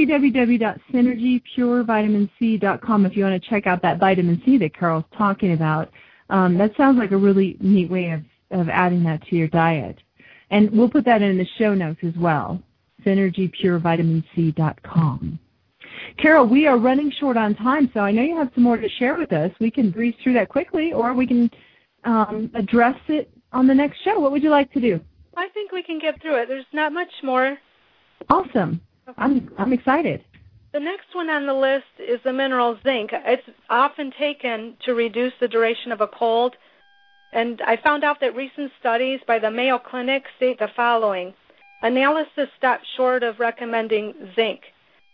www.synergypurevitaminc.com if you want to check out that vitamin C that Carol's talking about. That sounds like a really neat way of adding that to your diet. And we'll put that in the show notes as well, synergypurevitaminc.com. Carol, we are running short on time, so I know you have some more to share with us. We can breeze through that quickly, or we can address it on the next show. What would you like to do? I think we can get through it. There's not much more. Awesome. Okay. I'm excited. The next one on the list is the mineral zinc. It's often taken to reduce the duration of a cold. And I found out that recent studies by the Mayo Clinic state the following. Analysis stopped short of recommending zinc.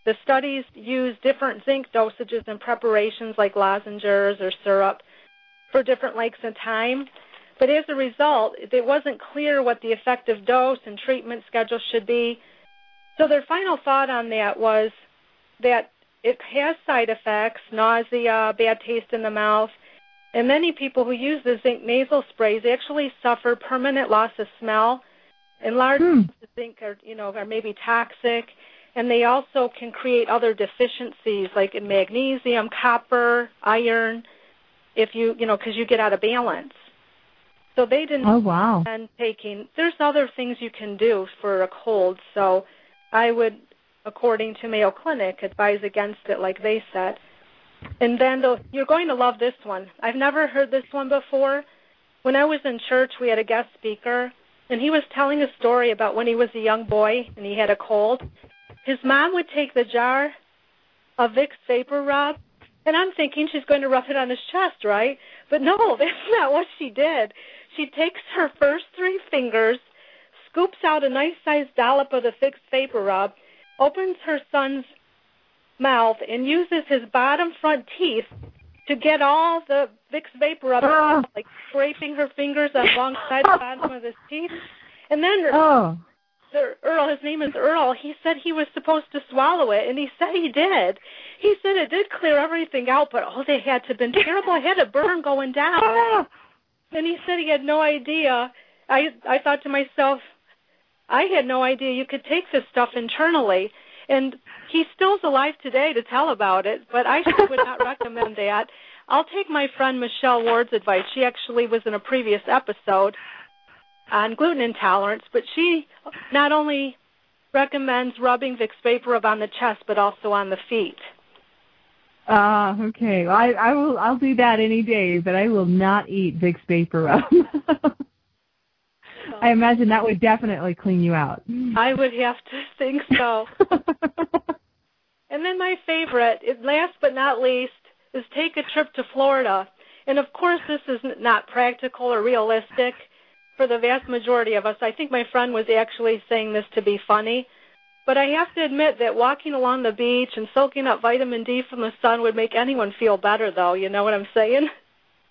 The studies use different zinc dosages and preparations like lozenges or syrup for different lengths of time. But as a result, it wasn't clear what the effective dose and treatment schedule should be. So their final thought on that was that it has side effects, nausea, bad taste in the mouth, and many people who use the zinc nasal sprays actually suffer permanent loss of smell. And large amounts of zinc are maybe toxic, and they also can create other deficiencies like in magnesium, copper, iron, because you get out of balance. So they didn't recommend taking. There's other things you can do for a cold, so I would, according to Mayo Clinic, advise against it like they said. And then you're going to love this one. I've never heard this one before. When I was in church, we had a guest speaker, and he was telling a story about when he was a young boy and he had a cold. His mom would take the jar of Vicks Vapor Rub, and I'm thinking she's going to rub it on his chest, right? But no, that's not what she did. She takes her first 3 fingers, scoops out a nice-sized dollop of the Vicks Vapor Rub, opens her son's mouth, and uses his bottom front teeth to get all the Vicks Vapor Rub out, like scraping her fingers alongside the bottom of his teeth. And then Earl, his name is Earl, he said he was supposed to swallow it, and he said he did. He said it did clear everything out, but they had to have been terrible. I had a burn going down. And he said he had no idea. I thought to myself, I had no idea you could take this stuff internally. And he still's alive today to tell about it, but I would not recommend that. I'll take my friend Michelle Ward's advice. She actually was in a previous episode on gluten intolerance, but she not only recommends rubbing Vicks Vapor Rub on the chest, but also on the feet. Okay. Well, I'll do that any day, but I will not eat Vicks Vapor Rub. I imagine that would definitely clean you out. I would have to think so. And then my favorite, last but not least, is take a trip to Florida. And, of course, this is not practical or realistic for the vast majority of us. I think my friend was actually saying this to be funny. But I have to admit that walking along the beach and soaking up vitamin D from the sun would make anyone feel better, though. You know what I'm saying?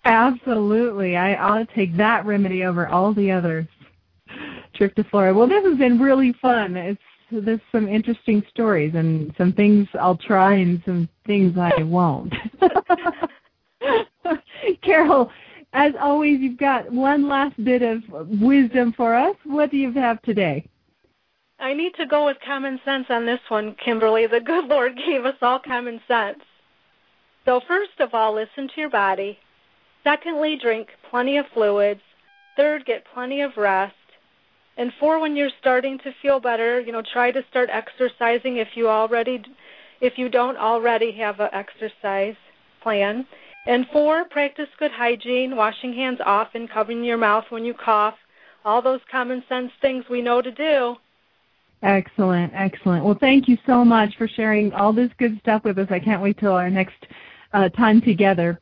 Absolutely. I ought to take that remedy over all the others. Trip to Florida. Well, this has been really fun. There's some interesting stories and some things I'll try and some things I won't. Carol, as always, you've got one last bit of wisdom for us. What do you have today? I need to go with common sense on this one, Kimberly. The good Lord gave us all common sense. So first of all, listen to your body. Secondly, drink plenty of fluids. Third, get plenty of rest. And 4, when you're starting to feel better, try to start exercising if you don't already have an exercise plan. And 4, practice good hygiene, washing hands often, covering your mouth when you cough, all those common sense things we know to do. Excellent, excellent. Well, thank you so much for sharing all this good stuff with us. I can't wait till our next time together.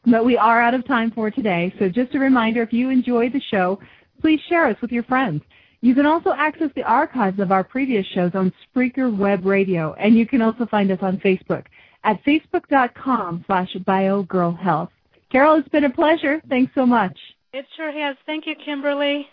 But we are out of time for today. So just a reminder, if you enjoyed the show, please share us with your friends. You can also access the archives of our previous shows on Spreaker Web Radio, and you can also find us on Facebook at facebook.com/BioGirlHealth. Carol, it's been a pleasure. Thanks so much. It sure has. Thank you, Kimberly.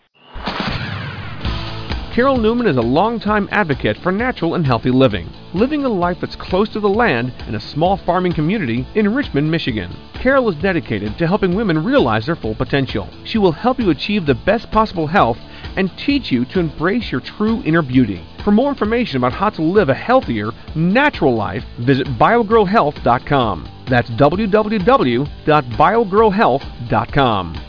Carol Newman is a longtime advocate for natural and healthy living, living a life that's close to the land in a small farming community in Richmond, Michigan. Carol is dedicated to helping women realize their full potential. She will help you achieve the best possible health and teach you to embrace your true inner beauty. For more information about how to live a healthier, natural life, visit biogirlhealth.com. That's www.biogirlhealth.com.